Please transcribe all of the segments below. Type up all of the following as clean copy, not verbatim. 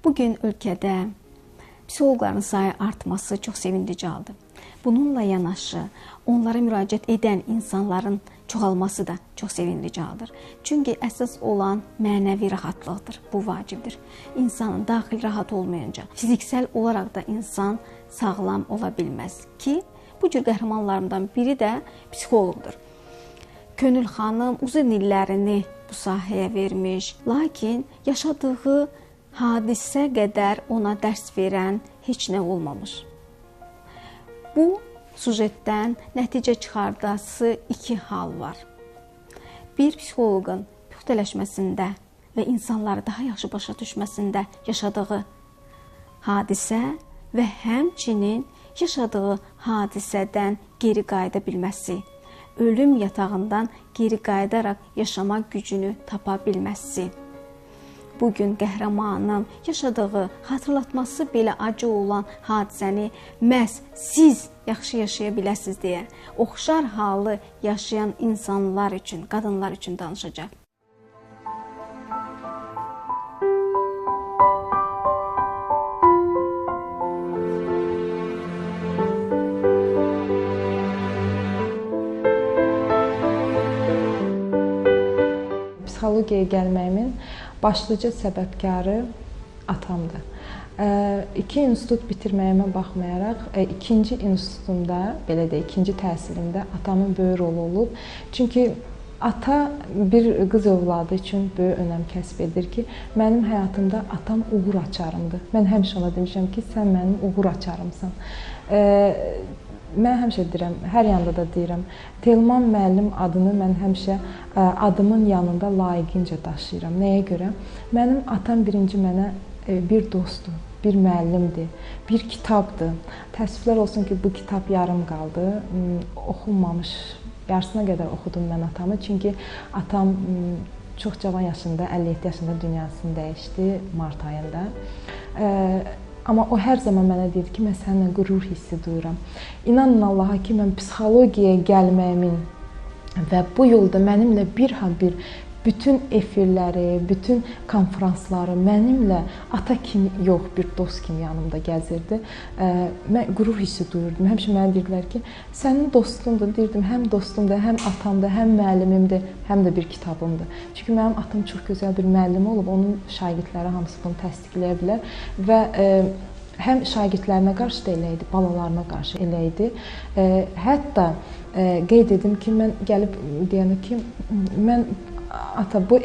Bugün ölkədə psixoloqların sayı artması çox sevindirici haldır. Bununla yanaşı onlara müraciət edən insanların çoxalması da çox sevindirici haldır. Çünki əsas olan mənəvi rahatlıqdır. Bu vacibdir. İnsanın daxili rahat olmayınca fiziksel olaraq da insan sağlam ola bilməz ki, bu cür qəhrəmanlarımdan biri də psixoloqdur. Könül xanım uzun illərini bu sahəyə vermiş, lakin yaşadığı hadisə qədər ona dərs verən heç nə olmamış. Bu sujetdən nəticə çıxardası iki hal var. Bir, psixoloqun püxtələşməsində və insanları daha yaxşı başa düşməsində yaşadığı hadisə və həmçinin yaşadığı hadisədən geri qayıda bilməsi, ölüm yatağından geri qayıdaraq yaşamaq gücünü tapa bilməsi. Bugün qəhrəmanım yaşadığı, xatırlatması belə acı olan hadisəni məhz siz yaxşı yaşaya biləsiniz deyə oxşar halı yaşayan insanlar üçün, qadınlar üçün danışacaq. Psixologiyaya gəlməyimin başlıca səbəbkarı atamdır. 2 institut bitirməyimə baxmayaraq, 2-ci institutumda, belə də 2-ci təhsilimdə atamın böyük rolu olub. Çünki ata bir qız övladı üçün böyük önəm kəsb edir ki, mənim həyatımda atam uğur açarımdır. Mən həmişə ona demişəm ki, sən mənim uğur açarımsan. Mən həmişə deyirəm, hər yanda da deyirəm, Telman müəllim adını mən həmişə adımın yanında layiqincə daşıyıram. Nəyə görə? Mənim atam birinci mənə bir dostdur, bir müəllimdir, bir kitabdır. Təəssüflər olsun ki, bu kitab yarım qaldı, oxunmamış, yarısına qədər oxudum mən atamı. Çünki atam çox cavan yaşında, 57 yaşında dünyasını dəyişdi mart ayında. Amma o hər zaman mənə deyir ki, mən səninlə qürur hissi duyuram. İnanın Allaha ki, mən psixologiyaya gəlməyimin və bu yolda mənimlə bir bütün efirləri, bütün konferansları mənimlə ata kimi yox, bir dost kimi yanımda gəzirdi. Mən qürur hissi duyurdum. Həmişə mənə deyirdilər ki, sənin dostundur. Deyirdim, həm dostumdur, həm atamdır, həm müəllimimdir, həm də bir kitabımdır. Çünki mənim atam çox gözəl bir müəllim olub, onun şagirdləri hamısı bunu təsdiqləyə bilər və həm şagirdlərinə qarşı da elə idi, balalarına qarşı elə idi. Hətta qeyd edim ki, mən gəlib deyəndə ki, mən ata bu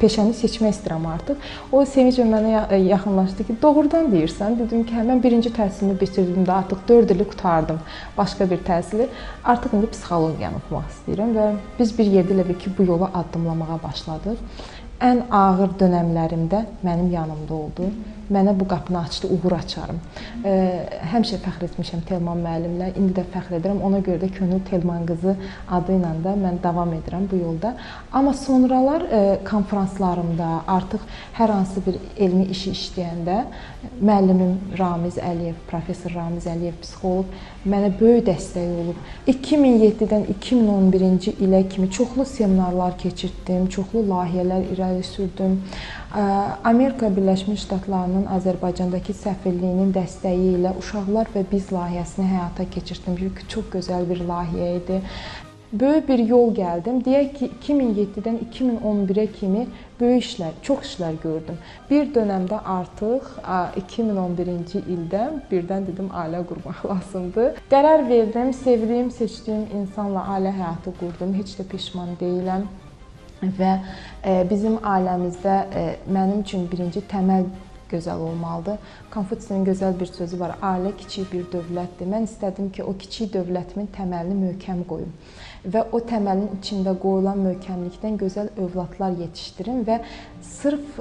peşəni seçmək istəyirəm artıq. O sevinclə mənə yaxınlaşdı ki, doğrudan deyirsən. Dedim ki, mən birinci təhsilimi bitirdim də artıq 4 ili qurtardım başqa bir təhsili. Artıq indi psixologiyanı oxumaq istəyirəm və biz bir yerdə elə ki, bu yola addımlamağa başladıq. Ən ağır dönəmlərimdə mənim yanımda oldu. Mənə bu qapını açdı, uğur açarım. Həmişə fəxr etmişəm Telman müəllimlə, indi də fəxr edirəm. Ona görə də Könül Telman qızı adı ilə də mən davam edirəm bu yolda. Amma sonralar konferanslarımda, artıq hər hansı bir elmi işi işləyəndə müəllimim Ramiz Əliyev, professor Ramiz Əliyev, psixoloq mənə böyük dəstək olub. 2007-dən 2011-ci ilə kimi çoxlu seminarlar keçirtdim, çoxlu layihələr irəli sürdüm. Amerika Birləşmiş Ştatlarının Azərbaycandakı səfirliyinin dəstəyi ilə Uşaqlar və Biz layihəsini həyata keçirtdim. Çox gözəl bir layihə idi. Böyük bir yol gəldim. Deyək ki, 2007-dən 2011-ə kimi böyük işlər, çox işlər gördüm. Bir dönəmdə artıq 2011-ci ildə birdən dedim, ailə qurmaq lazımdır. Qərar verdim, sevdiyim, seçdiyim insanla ailə həyatı qurdum. Heç də peşman deyiləm. Və bizim ailəmizdə mənim üçün birinci təməl gözəl olmalıdır. Konfutsiyanın gözəl bir sözü var, ailə kiçik bir dövlətdir. Mən istədim ki, o kiçik dövlətimin təməlini möhkəm qoyum və o təməlin içində qoyulan möhkəmlikdən gözəl övladlar yetişdirim və sırf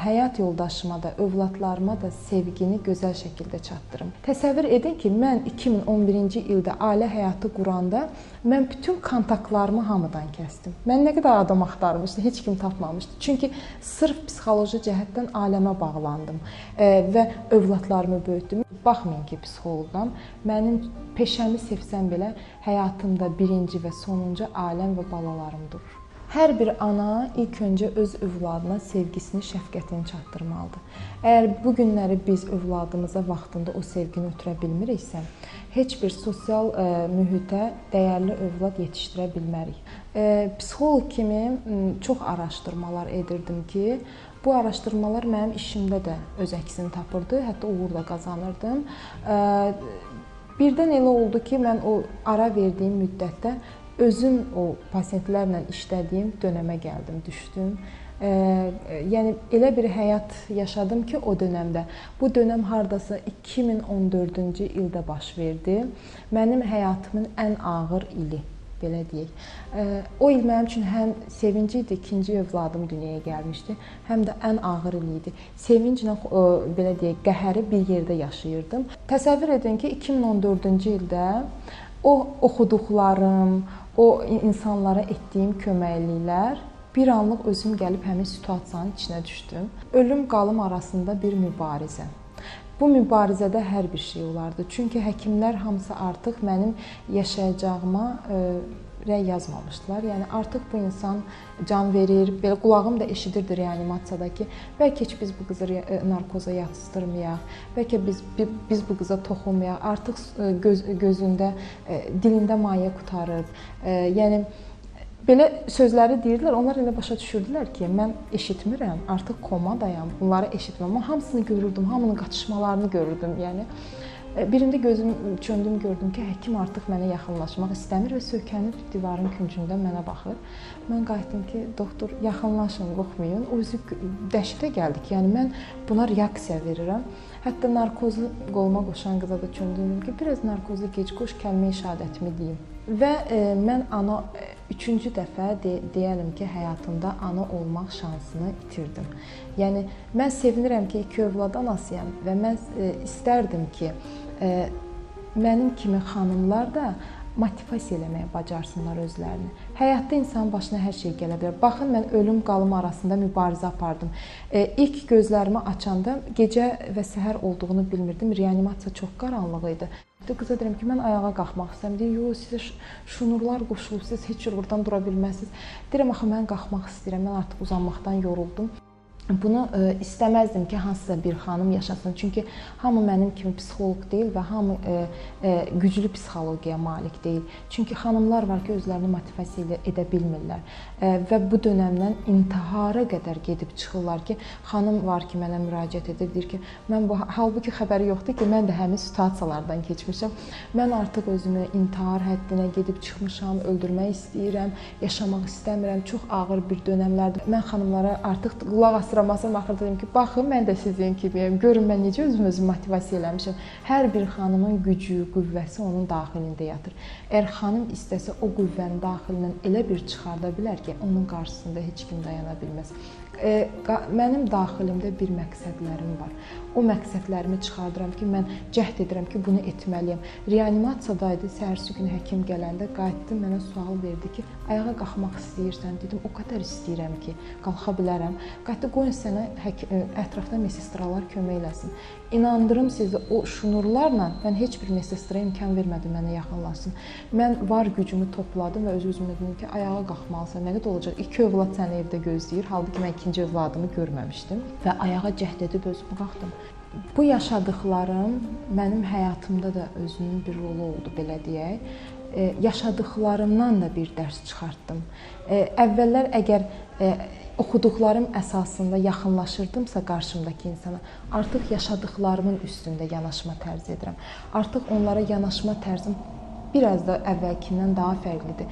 həyat yoldaşıma da, övladlarıma da sevgini gözəl şəkildə çatdırım. Təsəvvür edin ki, mən 2011-ci ildə ailə həyatı quranda mən bütün kontaktlarımı hamıdan kəsdim. Mən nə qədər adam axtarmışdım, heç kim tapmamışdı. Çünki sırf psixoloji cəhətdən ailəmə bağlandım və övladlarımı böyütdüm. Baxmayın ki, psixoloqam, mənim peşəmi sevsəm belə həyatımda birinci və sonuncu ailəm və balalarım durur. Hər bir ana ilk öncə öz övladına sevgisini, şəfqətini çatdırmalıdır. Əgər bu günləri biz övladımıza vaxtında o sevgini ötürə bilmiriksə, heç bir sosial mühitə dəyərli övlad yetişdirə bilmərik. Psixoloq kimi çox araşdırmalar edirdim ki, bu araşdırmalar mənim işimdə də öz əksini tapırdı, hətta uğur da qazanırdım. Birdən elə oldu ki, mən o ara verdiyim müddətdə özüm o pasientlərlə işlədiyim dönəmə gəldim, düşdüm. Yəni elə bir həyat yaşadım ki, o dönəmdə. Bu dönəm hardasa 2014-cü ildə baş verdi. Mənim həyatımın ən ağır ili, belə deyək. O il mənim üçün həm sevinci idi, ikinci övladım dünyaya gəlmişdi, həm də ən ağır il idi. Sevinclə, belə deyək, qəhəri bir yerdə yaşayırdım. Təsəvvür edin ki, 2014-cü ildə o oxuduqlarım, o insanlara etdiyim köməkliklər, bir anlıq özüm gəlib həmin situasiyanın içinə düşdüm. Ölüm qalım arasında bir mübarizə. Bu mübarizədə hər bir şey olardı. Çünki həkimlər hamısı artıq mənim yaşayacağıma rəy yazmamışdılar. Yəni artıq bu insan can verir, belə qulağım da eşidirdi reanimasiyada ki, bəlkə heç biz bu qızı narkoza yatsıdırmayaq, bəlkə biz bu qıza toxunmayaq, artıq gözündə, dilində maye qurtarıb. Yəni belə sözləri deyirdilər, onlar elə başa düşürdülər ki, mən eşitmirəm, artıq komadayam, bunları eşitmirəm. Amma hamısını görürdüm, hamının qaçışmalarını görürdüm. Yəni birində gözüm çöndüm, gördüm ki, həkim artıq mənə yaxınlaşmaq istəmir və söykənib divarın küncündə mənə baxır. Mən qayıtdım ki, doktor, yaxınlaşın, qorxmayın. O üzü dəhşətə gəldi ki, yəni mən buna reaksiya verirəm. Hətta narkozu qoluma qoşan qıza da çöndüm ki, biraz narkozu gec qoş, kəlmə-i şəhadətimi deyim. Və mən ana üçüncü dəfə deyəlim ki, həyatımda ana olmaq şansını itirdim. Yəni mən sevinirəm ki, 2 övlad anasıyam və mən istərdim ki, mənim kimi xanımlar da motivasiya eləməyə bacarsınlar özlərini. Həyatda insanın başına hər şey gələ bilər. Baxın, mən ölüm qalım arasında mübarizə apardım. İlk gözlərimi açanda gecə və səhər olduğunu bilmirdim. Reanimasiya çox qaranlıq idi. Qıza deyirəm ki, mən ayağa qalxmaq istəyirəm. Deyir, yox, sizə şunurlar qoşulub, siz heç cür buradan dura bilməzsiniz. Deyirəm, axı mən qalxmaq istəyirəm, mən artıq uzanmaqdan yoruldum. Bunu istəməzdim ki, hansısa bir xanım yaşasın. Çünki hamı mənim kimi psixoloq deyil və hamı güclü psixologiyaya malik deyil. Çünki xanımlar var ki, özlərini motivasiya edə bilmirlər. Və bu dönəmdən intihara qədər gedib çıxırlar ki, xanım var ki, mənə müraciət edir, deyir ki, mən bu, halbuki xəbəri yoxdur ki, mən də həmin situasiyalardan keçmişəm. Mən artıq özümü intihar həddinə gedib çıxmışam, öldürmək istəyirəm, yaşamaq istəmirəm. Çox ağır bir dönəmlərdir. Mən xanımlara artıq qulaq asıram, axırda dedim ki, baxın, mən də sizin kimiyəm, görün mən necə özümü motivasiya eləmişəm. Hər bir xanımın gücü, qüvvəsi onun daxilində yatır. Əgər xanım istəsə, o qüvvəni daxilindən elə bir çıxarda bilər ki, onun qarşısında heç kim dayana bilməz. Mənim daxilimdə bir məqsədlərim var. O məqsədlərimi çıxardıram ki, mən cəhd edirəm ki, bunu etməliyəm. Reanimasiyadaydı, səhərsi gün həkim gələndə qayıtdı, mənə sual verdi ki, ayağa qalxmaq istəyirsən? Dedim, o qədər istəyirəm ki, qalxa bilərəm. Qayıtdı, qoyun sənə ətrafda mesestralar kömək eləsin. İnandırım sizi, o şunurlarla mən heç bir mesestra imkan vermədim mənə yaxınlaşsın. Mən var gücümü topladım və öz-özümə dedim ki, ayağa qalxmalısan, nə qədər olacaq? 2 övlad səni evdə gözləyir, halbuki mən ikinci övladımı görməmişdim və ayağa cəhd edib özümü qalxdım. Bu yaşadıqlarım mənim həyatımda da özünün bir rolu oldu, belə deyək. Yaşadıqlarımdan da bir dərs çıxartdım. Əvvəllər əgər oxuduqlarım əsasında yaxınlaşırdımsa qarşımdakı insana, artıq yaşadıqlarımın üstündə yanaşma tərzi edirəm. Artıq onlara yanaşma tərzim biraz da əvvəlkindən daha fərqlidir.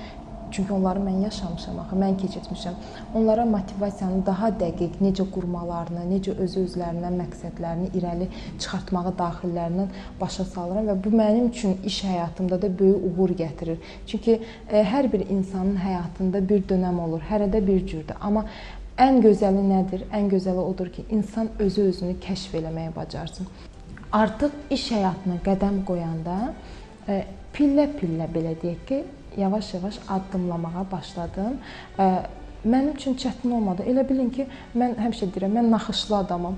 Çünki onları mən yaşamışam, axı, mən keçirmişəm. Onlara motivasiyanı daha dəqiq, necə qurmalarını, necə öz-özlərindən məqsədlərini irəli çıxartmağı daxillərindən başa salıram və bu mənim üçün iş həyatımda da böyük uğur gətirir. Çünki hər bir insanın həyatında bir dönəm olur, hərədə bir cürdür. Amma ən gözəli nədir? Ən gözəli odur ki, insan özü-özünü kəşf eləməyə bacarsın. Artıq iş həyatına qədəm qoyanda pillə-pillə, belə deyək ki, yavaş-yavaş addımlamağa başladım. Mənim üçün çətin olmadı. Elə bilin ki, mən həmişə deyirəm, mən naxışlı adamam.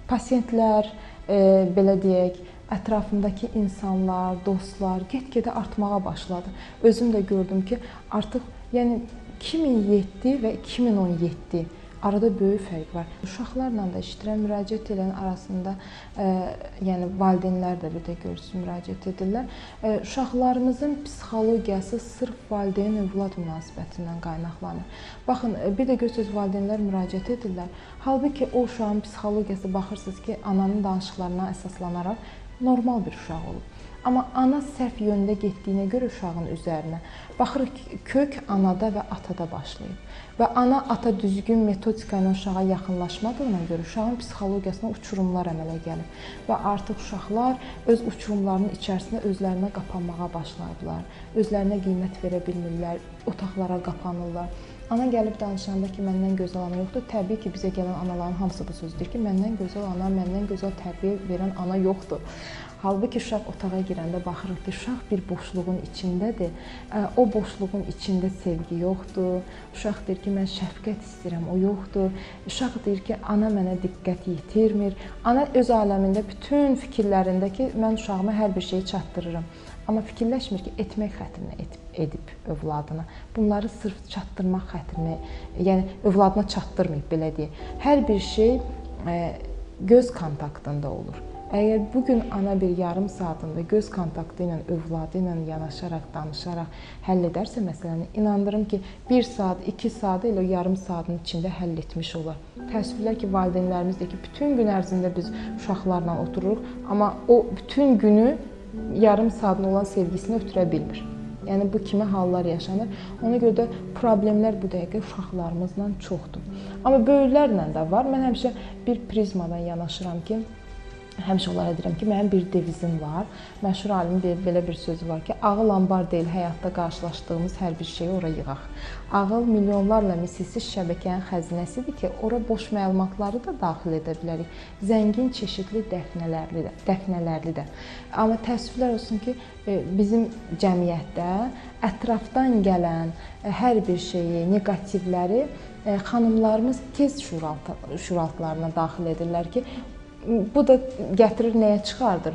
Pasientlər, belə deyək, ətrafımdakı insanlar, dostlar get-gedə artmağa başladı. Özüm də gördüm ki, artıq Yəni 2007 və 2017 arada böyük fərq var. Uşaqlarla da eşidirəm, müraciət edən arasında, yəni valideynlər də bir də görürsün, müraciət edirlər. Uşaqlarımızın psixologiyası sırf valideyn-övlad münasibətindən qaynaqlanır. Baxın, bir də görürsünüz, valideynlər müraciət edirlər. Halbuki o uşağın psixologiyası baxırsınız ki, ananın danışıqlarına əsaslanaraq normal bir uşaq olub. Amma ana səhv yöndə getdiyinə görə uşağın üzərinə baxırıq ki, kök anada və atada başlayıb. Və ana ata düzgün metodika ilə uşağa yaxınlaşmadığına görə uşağın psixologiyasına uçurumlar əmələ gəlib. Və artıq uşaqlar öz uçurumlarının içərisində özlərinə qapanmağa başlayıblar. Özlərinə qiymət verə bilmirlər, otaqlara qapanırlar. Ana gəlib danışanda ki, məndən gözəl ana yoxdur. Təbii ki, bizə gələn anaların hamısı bu söz deyir ki, məndən gözəl ana, məndən gözəl tərbiyə verən ana yoxdur. Halbuki uşaq otağa girəndə baxırıq ki, uşaq bir boşluğun içindədir. O boşluğun içində sevgi yoxdur. Uşaq deyir ki, mən şəfqət istəyirəm, o yoxdur. Uşaq deyir ki, ana mənə diqqət yetirmir. Ana öz aləmində bütün fikirlərində ki, mən uşağıma hər bir şeyi çatdırıram. Amma fikirləşmir ki, etmək xətrinə edib övladına. Bunları sırf çatdırmaq xətrinə, yəni övladına çatdırmayıb, belə deyək. Hər bir şey göz kontaktında olur. Əgər bugün ana bir yarım saatında göz kontaktı ilə, övladı ilə yanaşaraq, danışaraq həll edərsə məsələni, inandırım ki, 1 saat, 2 saat ilə yarım saatın içində həll etmiş olar. Təəssüflər ki, valideynlərimiz deyir ki, bütün gün ərzində biz uşaqlarla otururuq, amma o bütün günü yarım saatına olan sevgisini ötürə bilmir. Yəni, bu kimi hallar yaşanır. Ona görə də problemlər bu dəqiqə uşaqlarımızla çoxdur. Amma böyüklərlə də var. Mən həmişə bir prizmadan yanaşıram ki, həmişə onlara deyirəm ki, mənim bir devizim var. Məşhur alimin belə bir sözü var ki, ağıl anbar deyil, həyatda qarşılaşdığımız hər bir şeyi ora yığaq. Ağıl milyonlarla misilsiz şəbəkənin xəzinəsidir ki, ora boş məlumatları da daxil edə bilərik. Zəngin, çeşidli, dəfnələrli də. Amma təəssüflər olsun ki, bizim cəmiyyətdə ətrafdan gələn hər bir şeyi, neqativləri xanımlarımız tez şuuraltlarına daxil edirlər ki, bu da gətirir, nəyə çıxardır?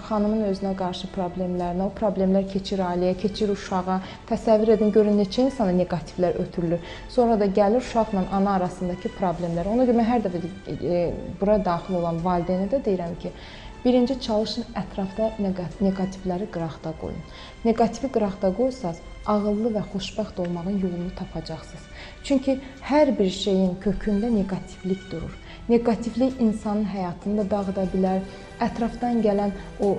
Xanımın özünə qarşı problemlərinə, o problemlər keçir ailəyə, keçir uşağa. Təsəvvür edin, görün neçə insana neqativlər ötürülür. Sonra da gəlir uşaqla ana arasındakı problemlər. Ona görə mən hər dəfə bura daxil olan valideynə də deyirəm ki, birinci çalışın ətrafda neqativləri qıraqda qoyun. Neqativi qıraqda qoysaz, ağıllı və xoşbəxt olmağın yolunu tapacaqsınız. Çünki hər bir şeyin kökündə neqativlik durur. Neqativlik insanın həyatını da dağıda bilər. Ətrafdan gələn o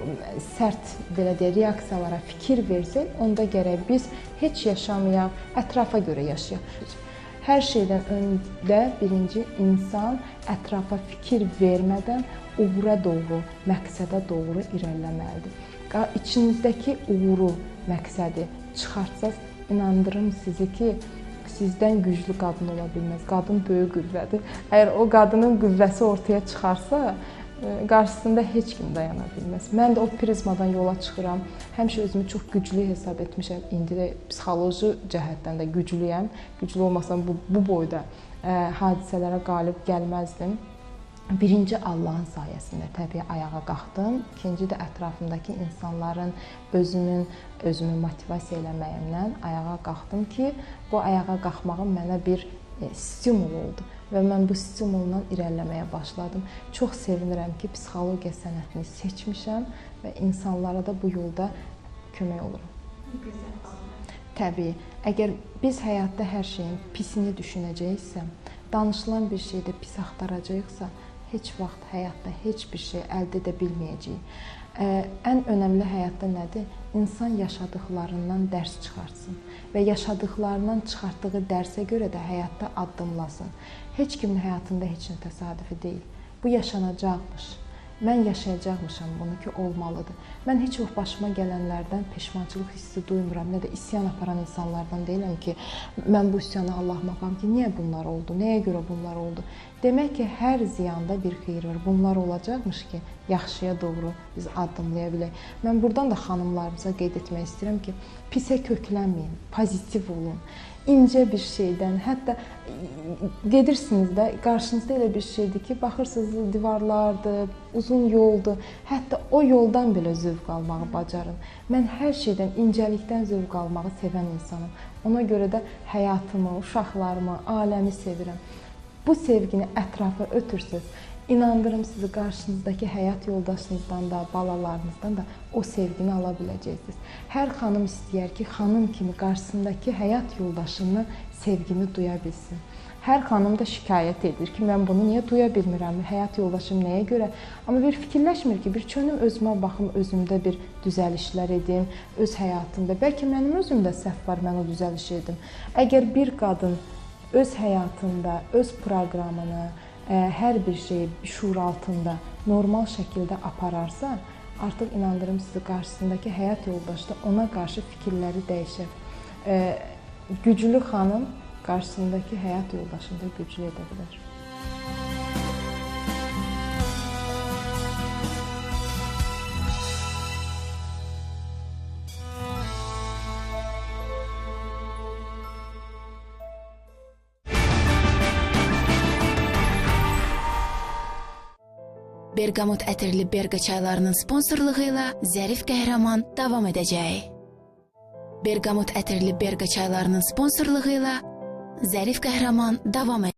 sərt, belə deyək, reaksiyalara fikir versək, onda gərək biz heç yaşamayaq, ətrafa görə yaşayaq. Hər şeydən öndə birinci insan ətrafa fikir vermədən uğura doğru, məqsədə doğru irəliləməlidir. İçinizdəki uğuru, məqsədi çıxartsaz, inandırım sizi ki, sizdən güclü qadın ola bilməz. Qadın böyük qüvvədir. Əgər o qadının qüvvəsi ortaya çıxarsa, qarşısında heç kim dayana bilməz. Mən də o prizmadan yola çıxıram. Həmişə özümü çox güclü hesab etmişəm. İndi də psixoloji cəhətdən də güclüyəm. Güclü olmasam bu boyda hadisələrə qalib gəlməzdim. Birinci Allahın sayəsində təbii ayağa qalxdım. İkinci də ətrafımdakı insanların, özümü motivasiya eləməyimdən ayağa qalxdım ki, bu ayağa qalxmağım mənə bir stimul oldu və mən bu stimulla irəliləməyə başladım. Çox sevinirəm ki, psixologiya sənətini seçmişəm və insanlara da bu yolda kömək olurum. Təbii, əgər biz həyatda hər şeyin pisini düşünəcəksə, danışılan bir şeydə pis axtaracaqsa, heç vaxt həyatda heç bir şey əldə edə bilməyəcəyik. Ən önəmli həyatda nədir? İnsan yaşadıqlarından dərs çıxartsın və yaşadıqlarından çıxartdığı dərsə görə də həyatda addımlasın. Heç kimin həyatında heç nə təsadüfi deyil. Bu yaşanacaqmış. Mən yaşayacaqmışam bunu ki, olmalıdır. Mən heç vaxt başıma gələnlərdən peşmançılıq hissi duymuram, nə də isyan aparan insanlardan deyiləm ki, mən bu isyanı Allahıma aparım ki, niyə bunlar oldu, nəyə görə bunlar oldu? Demək ki, hər ziyanda bir xeyir var. Bunlar olacaqmış ki, yaxşıya doğru biz addımlaya bilək. Mən buradan da xanımlarımıza qeyd etmək istəyirəm ki, pisə köklənməyin, pozitiv olun. incə bir şeydən, hətta gedirsiniz də, qarşınızda elə bir şeydir ki, baxırsınız divarlardır, uzun yoldur, hətta o yoldan belə zövq almağı bacarın. Mən hər şeydən, incəlikdən zövq almağı sevən insanım. Ona görə də həyatımı, uşaqlarımı, aləmi sevirəm. Bu sevgini ətrafa ötürsüz, İnandırım sizi, qarşınızdakı həyat yoldaşınızdan da, balalarınızdan da o sevgini ala biləcəksiniz. Hər xanım istəyər ki, xanım kimi qarşısındakı həyat yoldaşını sevgini duya bilsin. Hər xanım da şikayət edir ki, mən bunu niyə duya bilmirəm, həyat yoldaşım nəyə görə? Amma bir fikirləşmir ki, bir çönüm özümə baxım, özümdə bir düzəlişlər edim, öz həyatımda. Bəlkə mənim özümdə səhv var, mən o düzəliş edim. Əgər bir qadın öz həyatında, öz proqramını, hər bir şeyi şuur altında normal şəkildə apararsa, artıq inandırım sizi, qarşısındakı həyat yoldaşı da ona qarşı fikirləri dəyişir. Güclü xanım qarşısındakı həyat yoldaşını da güclü edə bilər. Bergamot ətirli Berqa çaylarının sponsorluğu ilə Zərif Qəhrəman davam edəcək. Bergamot ətirli Berqa çaylarının sponsorluğu ilə Zərif Qəhrəman davam edəcək.